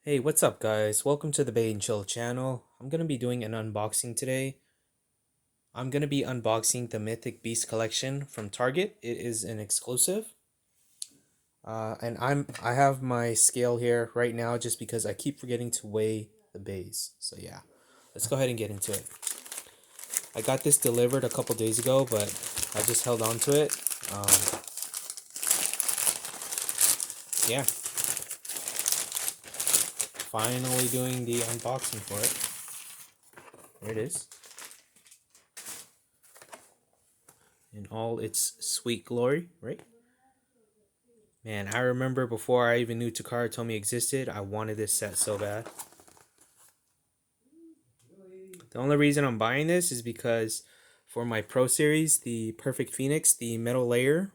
Hey, what's up guys? Welcome to the Bay and Chill channel. I'm going to be doing an unboxing today. I'm going to be unboxing the Mythic Beast collection from Target. It is an exclusive. And I have my scale here right now just because I keep forgetting to weigh the bays. So yeah, let's go ahead and get into it. I got this delivered a couple days ago, but I just held on to it. Yeah, finally doing the unboxing for it. There it is. In all its sweet glory, right? Man, I remember before I even knew Takara Tomy existed, I wanted this set so bad. The only reason I'm buying this is because for my Pro Series, the Perfect Phoenix, the metal layer,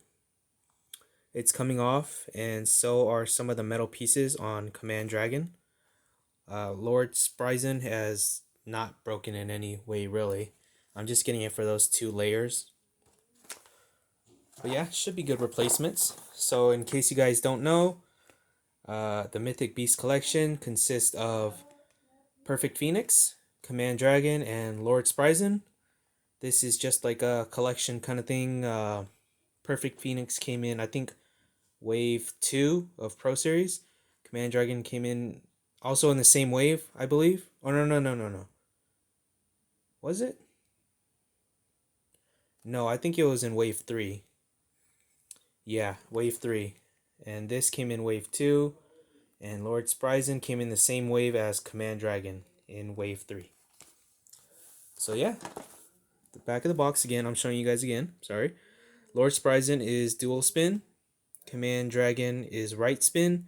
it's coming off, and so are some of the metal pieces on Command Dragon. Lord Spryzen has not broken in any way, really. I'm just getting it for those two layers. But yeah, should be good replacements. So in case you guys don't know, the Mythic Beast collection consists of Perfect Phoenix, Command Dragon, and Lord Spryzen. This is just like a collection kind of thing. Perfect Phoenix came in, I think, wave 2 of Pro Series. Command Dragon came in also in the same wave, I believe. Oh, no. Was it? No, I think it was in wave 3. Yeah, wave 3. And this came in wave 2. And Lord Spryzen came in the same wave as Command Dragon in wave 3. So yeah, the back of the box again, I'm showing you guys again. Sorry. Lord Spryzen is dual spin. Command Dragon is right spin.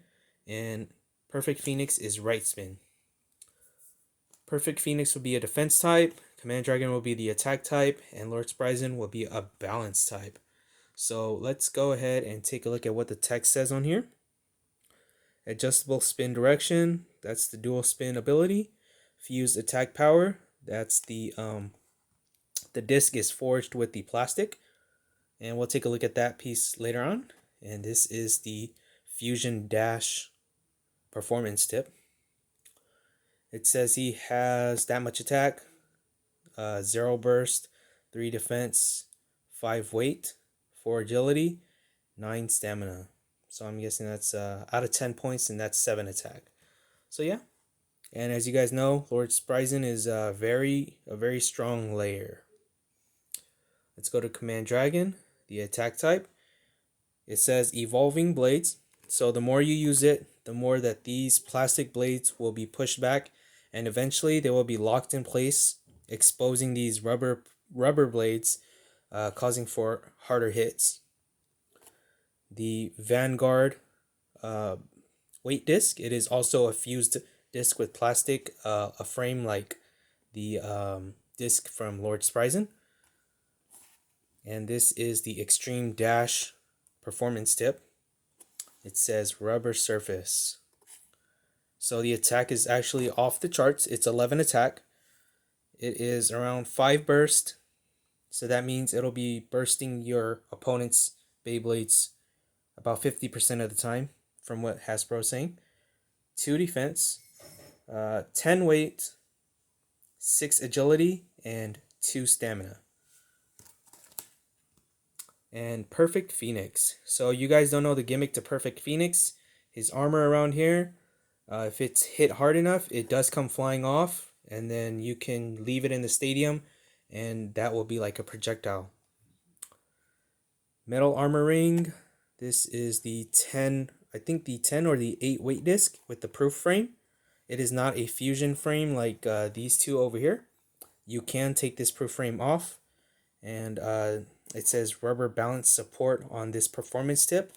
And Perfect Phoenix is right spin. Perfect Phoenix will be a defense type. Command Dragon will be the attack type. And Lord Spryzen will be a balance type. So let's go ahead and take a look at what the text says on here. Adjustable spin direction. That's the dual spin ability. Fused attack power. That's the disc is forged with the plastic. And we'll take a look at that piece later on. And this is the Fusion Dash performance tip. It says he has that much attack, 0 burst, 3 defense, 5 weight, 4 agility, 9 stamina. So I'm guessing that's out of 10 points, and that's 7 attack. So yeah. And as you guys know, Lord Spryzen is a very strong layer. Let's go to Command Dragon, the attack type. It says evolving blades. So the more you use it, the more that these plastic blades will be pushed back, and eventually they will be locked in place, exposing these rubber blades, causing for harder hits. The Vanguard weight disc. It is also a fused disc with plastic, a frame like the disc from Lord Spryzen. And this is the Extreme Dash performance tip. It says rubber surface. So the attack is actually off the charts. It's 11 attack. It is around 5 burst. So that means it'll be bursting your opponent's Beyblades about 50% of the time, from what Hasbro is saying. 2 defense, 10 weight, 6 agility, and 2 stamina. And Perfect Phoenix. So you guys don't know the gimmick to Perfect Phoenix. His armor around here, if it's hit hard enough, it does come flying off, and then you can leave it in the stadium, and that will be like a projectile. Metal armor ring. This is the 10, I think the 10 or the 8 weight disc with the proof frame. It is not a fusion frame like these two over here. You can take this proof frame off, and it says rubber balance support on this performance tip.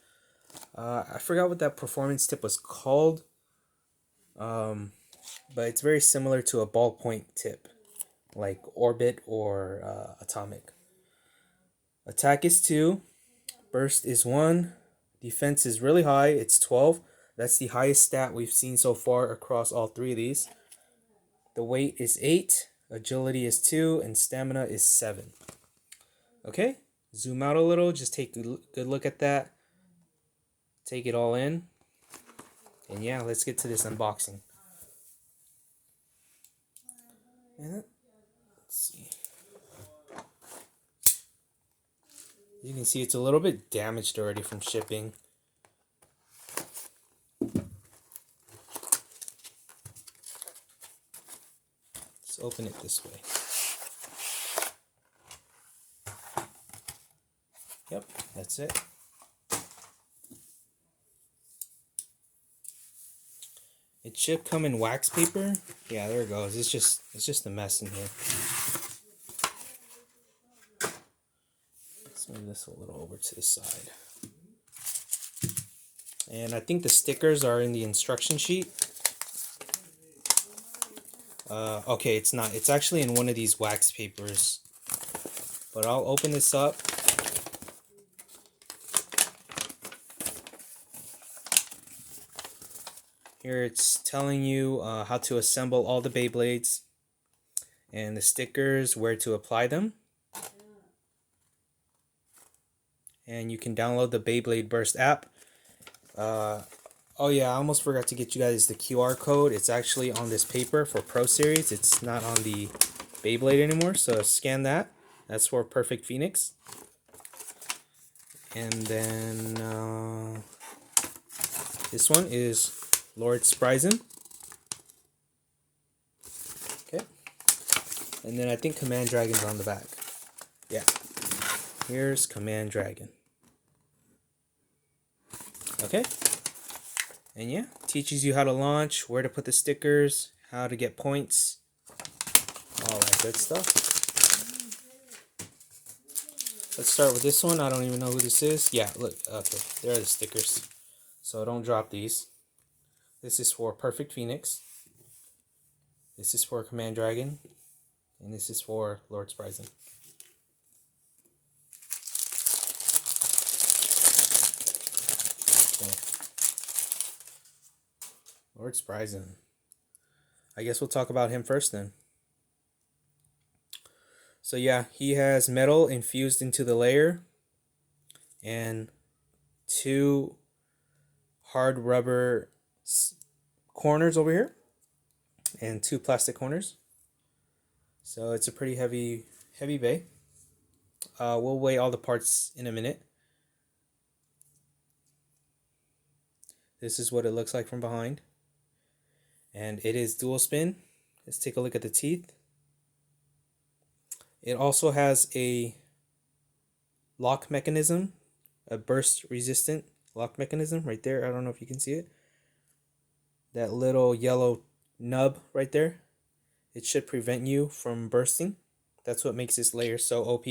I forgot what that performance tip was called, but it's very similar to a ballpoint tip, like Orbit or Atomic. Attack is 2, burst is 1, defense is really high, it's 12. That's the highest stat we've seen so far across all 3 of these. The weight is 8, agility is 2, and stamina is 7. Okay, zoom out a little, just take a good look at that. Take it all in. And yeah, let's get to this unboxing. And let's see. You can see it's a little bit damaged already from shipping. Let's open it this way. Yep, that's it. It should come in wax paper. Yeah, there it goes. It's just a mess in here. Let's move this a little over to the side. And I think the stickers are in the instruction sheet. Okay, it's not. It's actually in one of these wax papers. But I'll open this up. Here it's telling you how to assemble all the Beyblades and the stickers, where to apply them. And you can download the Beyblade Burst app. Oh yeah, I almost forgot to get you guys the QR code. It's actually on this paper for Pro Series. It's not on the Beyblade anymore, so scan that. That's for Perfect Phoenix. And then this one is Lord Spryzen. Okay. And then I think Command Dragon's on the back. Yeah. Here's Command Dragon. Okay. And yeah, teaches you how to launch, where to put the stickers, how to get points, all that good stuff. Let's start with this one. I don't even know who this is. Yeah, look. Okay, there are the stickers. So don't drop these. This is for Perfect Phoenix. This is for Command Dragon. And this is for Lord Spryzen. Okay. Lord Spryzen. I guess we'll talk about him first then. So yeah, he has metal infused into the layer and 2 hard rubber corners over here and 2 plastic corners. So it's a pretty heavy bay. We'll weigh all the parts in a minute. This is what it looks like from behind. And it is dual spin. Let's take a look at the teeth. It also has a lock mechanism, a burst resistant lock mechanism right there. I don't know if you can see it. That little yellow nub right there. It should prevent you from bursting. That's what makes this layer so OP,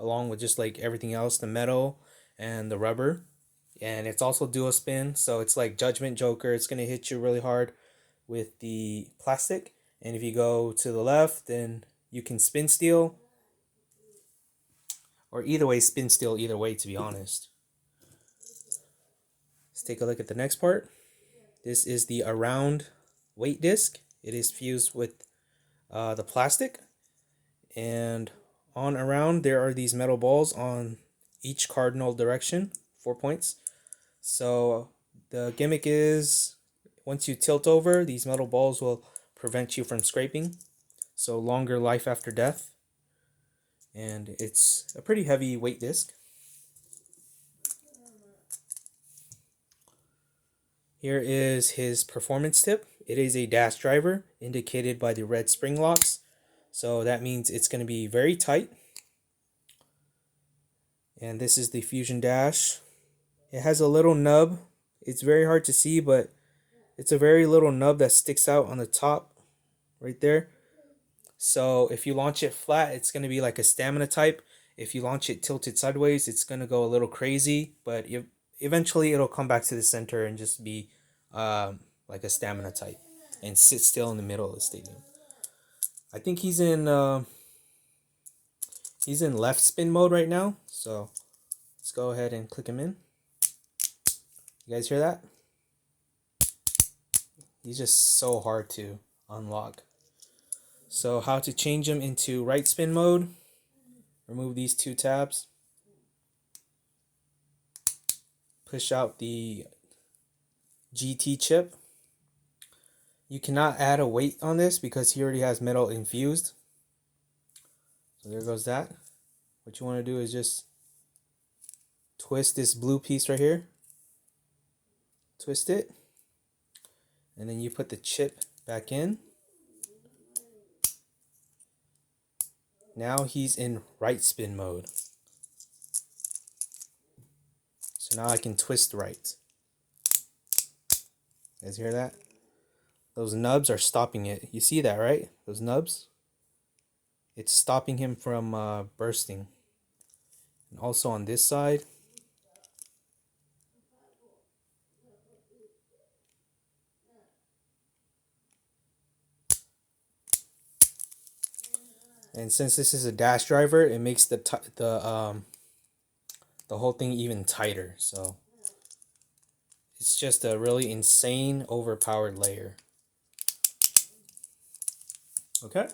along with just like everything else, the metal and the rubber. And it's also dual spin, so it's like Judgment Joker. It's going to hit you really hard with the plastic. And if you go to the left, then you can spin steel. Or either way, spin steel either way, to be honest. Let's take a look at the next part. This is the around weight disc. It is fused with the plastic. And on around, there are these metal balls on each cardinal direction, 4 points. So the gimmick is, once you tilt over, these metal balls will prevent you from scraping. So longer life after death. And it's a pretty heavy weight disc. Here is his performance tip. It is a dash driver indicated by the red spring locks. So that means it's going to be very tight. And this is the Fusion Dash. It has a little nub. It's very hard to see, but it's a very little nub that sticks out on the top right there. So if you launch it flat, it's going to be like a stamina type. If you launch it tilted sideways, it's going to go a little crazy, but eventually it'll come back to the center and just be like a stamina type and sit still in the middle of the stadium. I think he's in left spin mode right now, so let's go ahead and click him in. You guys hear that? He's just so hard to unlock. So how to change him into right spin mode? Remove these 2 tabs. Push out the GT chip. You cannot add a weight on this because he already has metal infused. So there goes that. What you want to do is just twist this blue piece right here. Twist it. And then you put the chip back in. Now he's in right spin mode. So now I can twist right. You guys hear that? Those nubs are stopping it. You see that, right? Those nubs? It's stopping him from bursting. And also on this side. And since this is a dash driver, it makes the whole thing even tighter. So it's just a really insane, overpowered layer. Okay.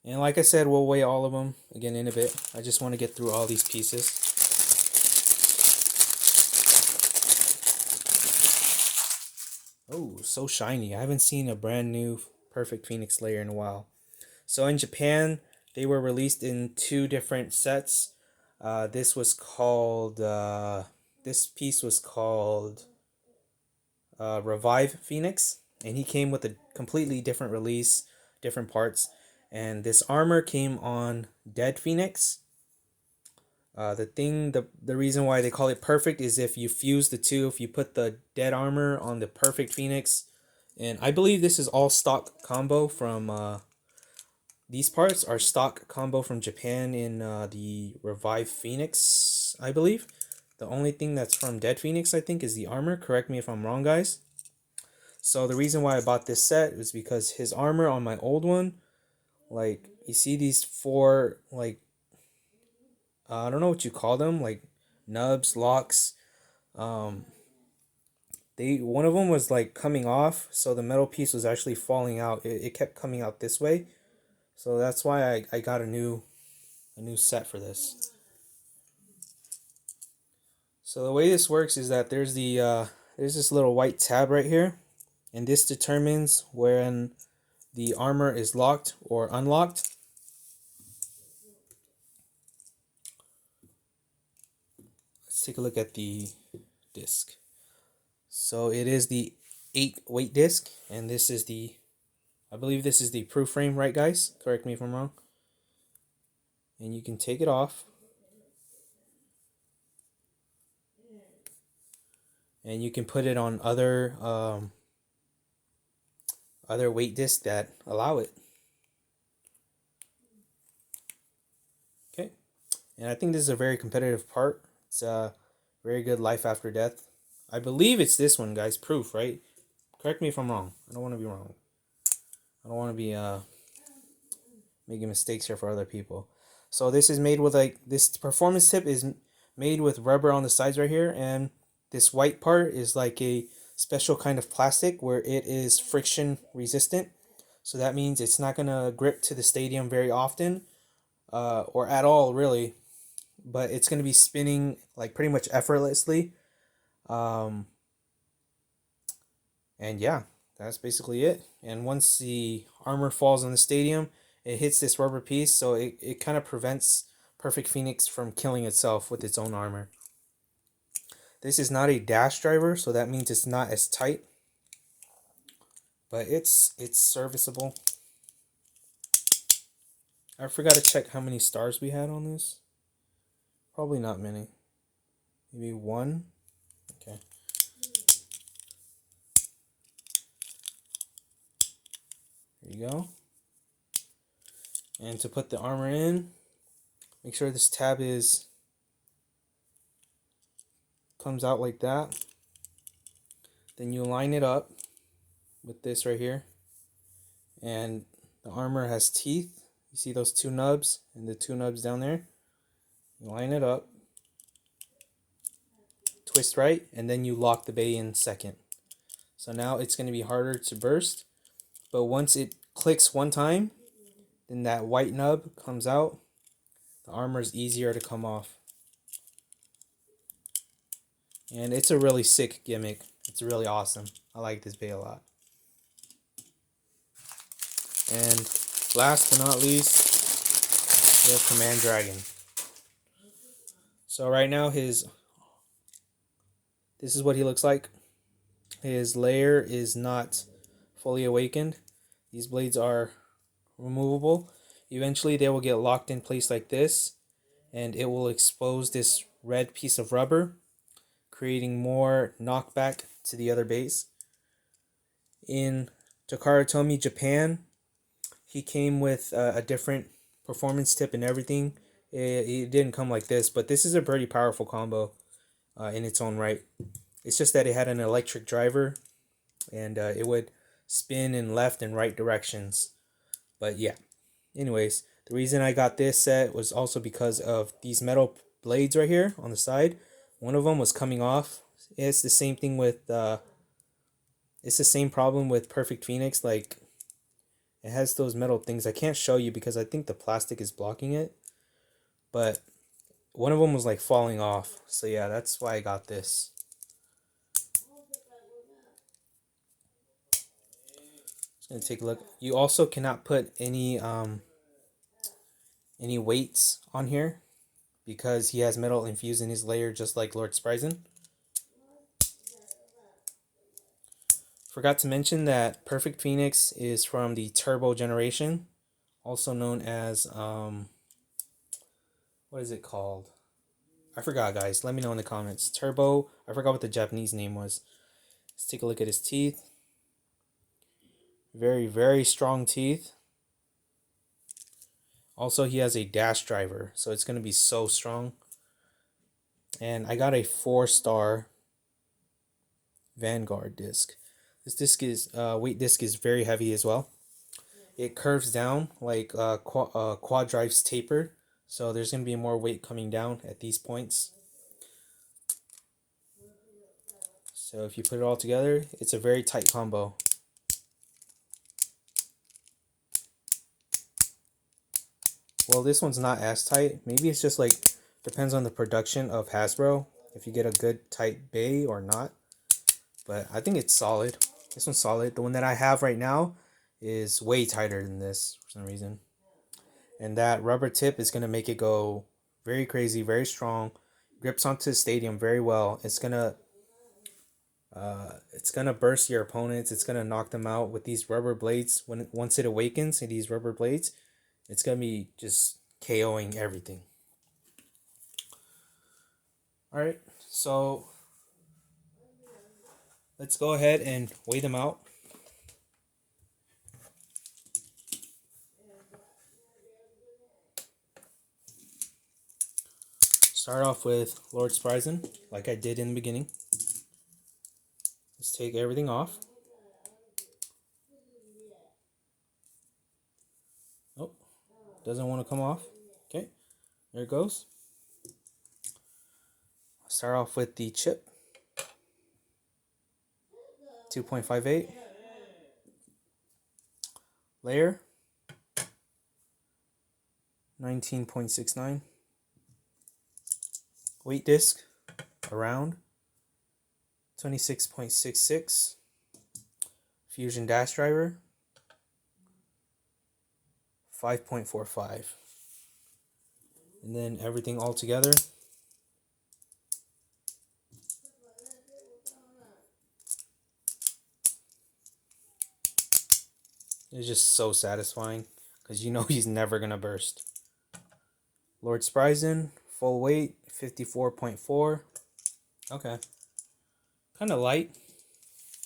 And like I said, we'll weigh all of them again in a bit. I just want to get through all these pieces. Oh, so shiny. I haven't seen a brand new Perfect Phoenix layer in a while. So in Japan, they were released in 2 different sets. This was called, this piece was called Revive Phoenix. And he came with a completely different release, different parts. And this armor came on Dead Phoenix. The reason why they call it perfect is if you fuse the two, if you put the dead armor on the Perfect Phoenix. And I believe this is all stock combo from, these parts are stock combo from Japan in the Revive Phoenix, I believe. The only thing that's from Dead Phoenix, I think, is the armor. Correct me if I'm wrong, guys. So the reason why I bought this set was because his armor on my old one, like, you see these 4, like, I don't know what you call them, like, nubs, locks. One of them was, like, coming off, so the metal piece was actually falling out. It kept coming out this way. So that's why I got a new set for this. So the way this works is that there's this little white tab right here, and this determines when the armor is locked or unlocked. Let's take a look at the disc. So it is the 8 weight disc, and this is I believe this is the proof frame, right, guys? Correct me if I'm wrong. And you can take it off. And you can put it on other weight discs that allow it. Okay. And I think this is a very competitive part. It's a very good life after death. I believe it's this one, guys. Proof, right? Correct me if I'm wrong. I don't want to be wrong. I don't want to be making mistakes here for other people. So this is made with, like, this performance tip is made with rubber on the sides right here, and this white part is like a special kind of plastic where it is friction resistant. So that means it's not going to grip to the stadium very often, or at all really, but it's going to be spinning like pretty much effortlessly. And yeah, that's basically it. And once the armor falls on the stadium, it hits this rubber piece, so it kind of prevents Perfect Phoenix from killing itself with its own armor. This is not a dash driver, so that means it's not as tight, but it's serviceable. I forgot to check how many stars we had on this. Probably not many. Maybe 1. Okay. There you go. And to put the armor in, make sure this tab comes out like that. Then you line it up with this right here. And the armor has teeth. You see those 2 nubs and the 2 nubs down there? You line it up, twist right, and then you lock the bay in second. So now it's going to be harder to burst. But once it clicks one time, then that white nub comes out. The armor is easier to come off. And it's a really sick gimmick. It's really awesome. I like this bay a lot. And last but not least, we have Command Dragon. So right now this is what he looks like. His layer is not fully awakened. These blades are removable. Eventually they will get locked in place like this, and it will expose this red piece of rubber, creating more knockback to the other base. In Takara Tomy, Japan, he came with a different performance tip and everything. It didn't come like this, but this is a pretty powerful combo in its own right. It's just that it had an electric driver, and it would spin in left and right directions. But yeah, anyways, the reason I got this set was also because of these metal blades right here on the side. One of them was coming off. It's the same thing with it's the same problem with Perfect Phoenix. Like, it has those metal things. I can't show you because I think the plastic is blocking it, but one of them was like falling off. So yeah, that's why I got this. Just gonna take a look. You also cannot put any weights on here because he has metal infused in his layer, just like Lord Spryzen. Forgot to mention that Perfect Phoenix is from the Turbo generation, also known as what is it called? I forgot, guys. Let me know in the comments. Turbo. I forgot what the Japanese name was. Let's take a look at his teeth. Very, very strong teeth. Also, he has a dash driver, so it's going to be so strong. And I got a 4-star Vanguard disc. This disc is weight disc is very heavy as well. It curves down like quad drives tapered, so there's going to be more weight coming down at these points. So if you put it all together, it's a very tight combo. Well, this one's not as tight. Maybe it's just like, depends on the production of Hasbro, if you get a good tight bay or not. But I think it's solid. This one's solid. The one that I have right now is way tighter than this for some reason. And that rubber tip is going to make it go very crazy, very strong. Grips onto the stadium very well. It's gonna burst your opponents. It's gonna knock them out with these rubber blades. Once it awakens in these rubber blades, it's gonna be just KOing everything. All right, so let's go ahead and weigh them out. Start off with Lord Spryzen, like I did in the beginning. Let's take everything off. Oh, doesn't want to come off. Okay, there it goes. Start off with the chip, 2.58. Layer, 19.69. Weight disc, around 26.66. Fusion dash driver, 5.45. And then everything all together, it's just so satisfying because you know he's never gonna burst. Lord Spryzen, full weight, 54.4. Okay. Kind of light,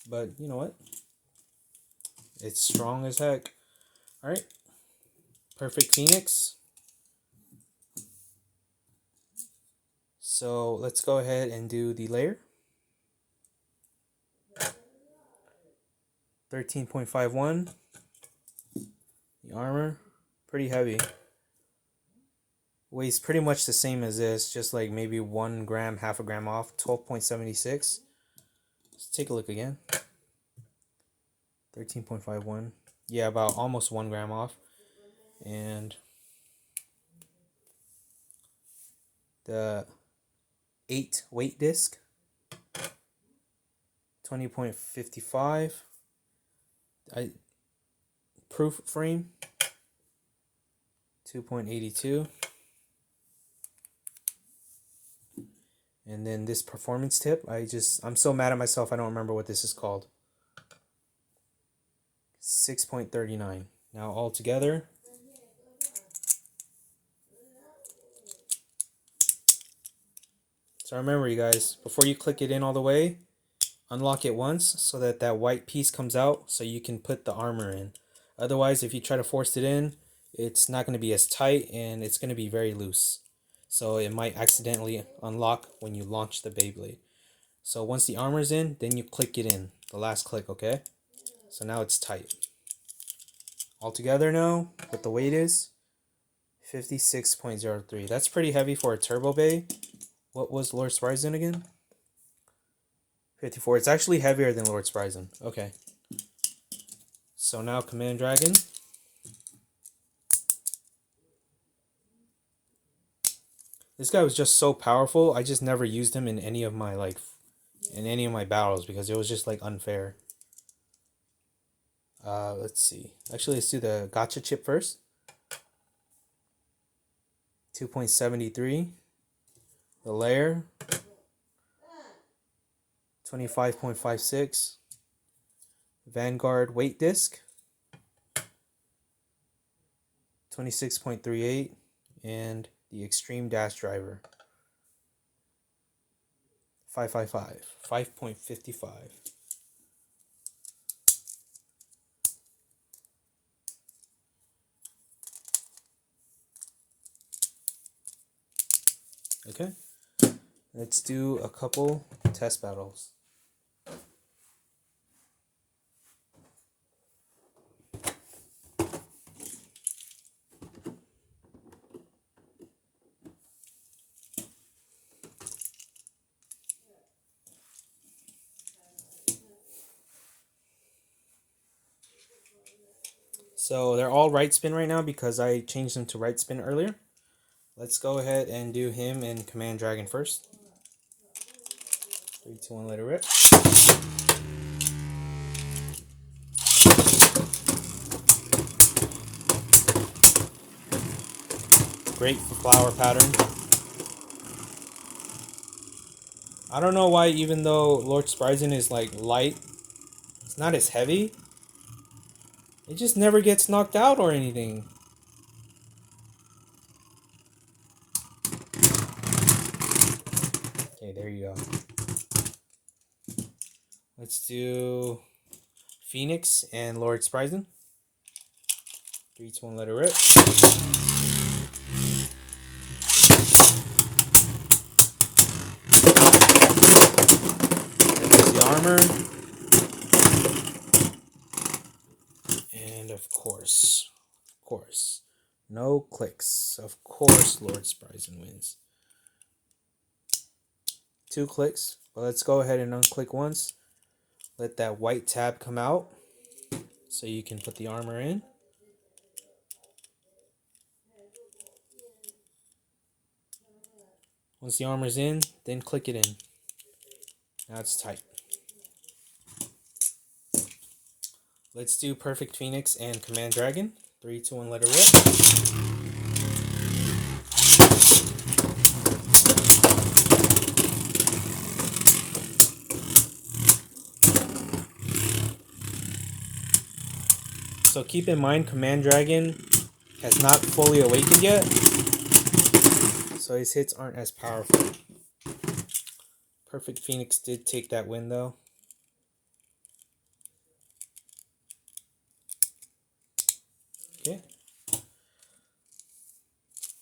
but you know what? It's strong as heck. Alright. Perfect Phoenix. So let's go ahead and do the layer. 13.51. The armor, pretty heavy. Weighs pretty much the same as this, just like maybe 1 gram, half a gram off. 12.76. Let's take a look again. 13.51. Yeah, about almost 1 gram off. And the 8 weight disc, 20.55. proof frame, 2.82. And then this performance tip, I'm so mad at myself I don't remember what this is called. 6.39. Now all together, so remember you guys, before you click it in all the way, unlock it once so that that white piece comes out so you can put the armor in. Otherwise, if you try to force it in, it's not going to be as tight and it's going to be very loose. So it might accidentally unlock when you launch the Beyblade. So once the armor's in, then you click it in. The last click, okay? So now it's tight. All together now, what the weight is, 56.03. That's pretty heavy for a Turbo Bay. What was Lord Spryzen again? 54. It's actually heavier than Lord Spryzen. Okay. So now Command Dragon. This guy was just so powerful. I just never used him in any of my battles because it was just like unfair. Let's see. Actually, let's do the gotcha chip first. 2.73. The layer. 25.56. Vanguard weight disc. 26.38. And the extreme dash driver. 5.55. Okay, let's do a couple test battles. So they're all right spin right now because I changed them to right spin earlier. Let's go ahead and do him and Command Dragon first. 3, 2, 1, let it rip. Great for flower pattern. I don't know why, even though Lord Spryzen is like light, it's not as heavy. It just never gets knocked out or anything. Okay, there you go. Let's do Phoenix and Lord Spryzen. 3, 2, 1, let it rip. There's the armor. And of course, no clicks. Of course, Lord Spryzen wins. 2 clicks. But let's go ahead and unclick once. Let that white tab come out so you can put the armor in. Once the armor's in, then click it in. Now it's tight. Let's do Perfect Phoenix and Command Dragon. 3, 2, 1, let it rip. So keep in mind, Command Dragon has not fully awakened yet, so his hits aren't as powerful. Perfect Phoenix did take that win though. Okay.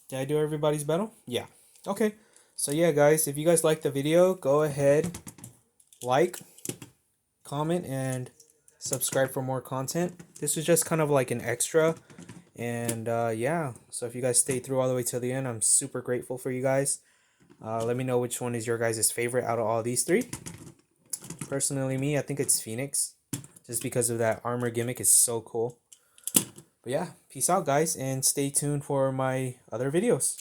Did I do everybody's battle? Yeah. Okay. So yeah, guys, if you guys liked the video, go ahead, like, comment, and subscribe for more content. This was just kind of like an extra. And yeah, so if you guys stayed through all the way till the end, I'm super grateful for you guys. Let me know which one is your guys' favorite out of all these 3. Personally, me, I think it's Phoenix. Just because of that armor gimmick is so cool. But yeah, peace out, guys, and stay tuned for my other videos.